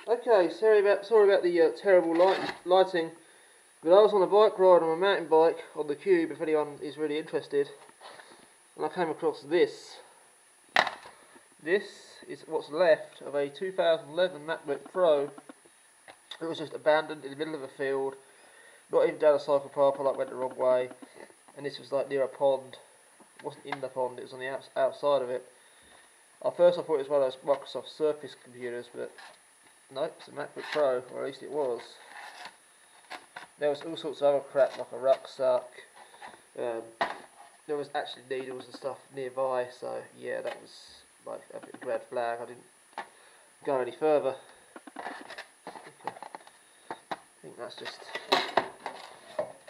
Okay, sorry about the terrible lighting, but I was on a bike ride on a mountain bike on the Cube, if anyone is really interested, and I came across this. This is what's left of a 2011 MacBook Pro. It was just abandoned in the middle of a field, not even down a cycle path. I went the wrong way, and this was like near a pond. It wasn't in the pond; it was on the outside of it. At first, I thought it was one of those Microsoft Surface computers, but nope, it's a MacBook Pro, or at least it was. There was all sorts of other crap, like a rucksack. There was actually needles and stuff nearby, so yeah, that was like a bit of a red flag. I didn't go any further. Okay. I think that's just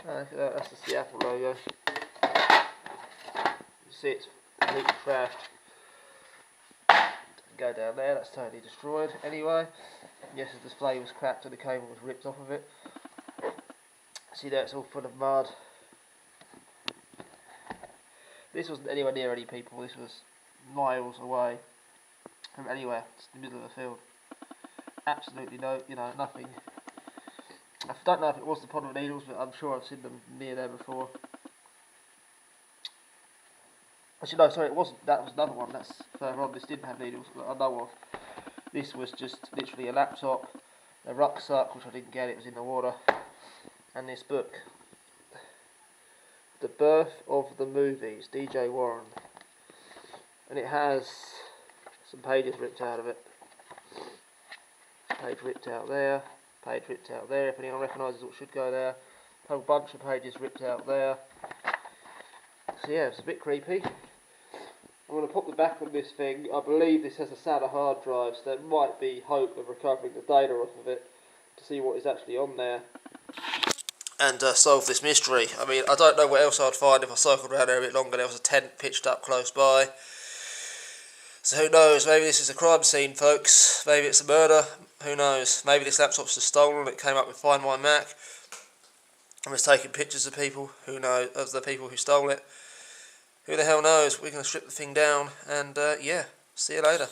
that's just the Apple logo. You see, it's completely trashed. Go down there, that's totally destroyed. Anyway, yes, the display was cracked and the cable was ripped off of it. See there, it's all full of mud. This wasn't anywhere near any people. This was miles away from anywhere. It's in the middle of the field. Absolutely nothing. I don't know if it was the pond of needles, but I'm sure I've seen them near there before. Actually, no, sorry, it wasn't. That was another one. That's further on. This didn't have needles that I know of. This was just literally a laptop, a rucksack, which I didn't get. It was in the water, and this book, The Birth of the Movies, DJ Warren, and it has some pages ripped out of it. Page ripped out there, page ripped out there. If anyone recognises what should go there, a whole bunch of pages ripped out there. So yeah, it's a bit creepy. I'm going to pop the back on this thing. I believe this has a SATA hard drive, so there might be hope of recovering the data off of it to see what is actually on there and solve this mystery. I mean, I don't know what else I'd find if I cycled around there a bit longer. There was a tent pitched up close by. So who knows, maybe this is a crime scene, folks. Maybe it's a murder, who knows. Maybe this laptop's just stolen, it came up with Find My Mac and was taking pictures of people, who knows, of the people who stole it. Who the hell knows? We're going to strip the thing down and yeah, see you later.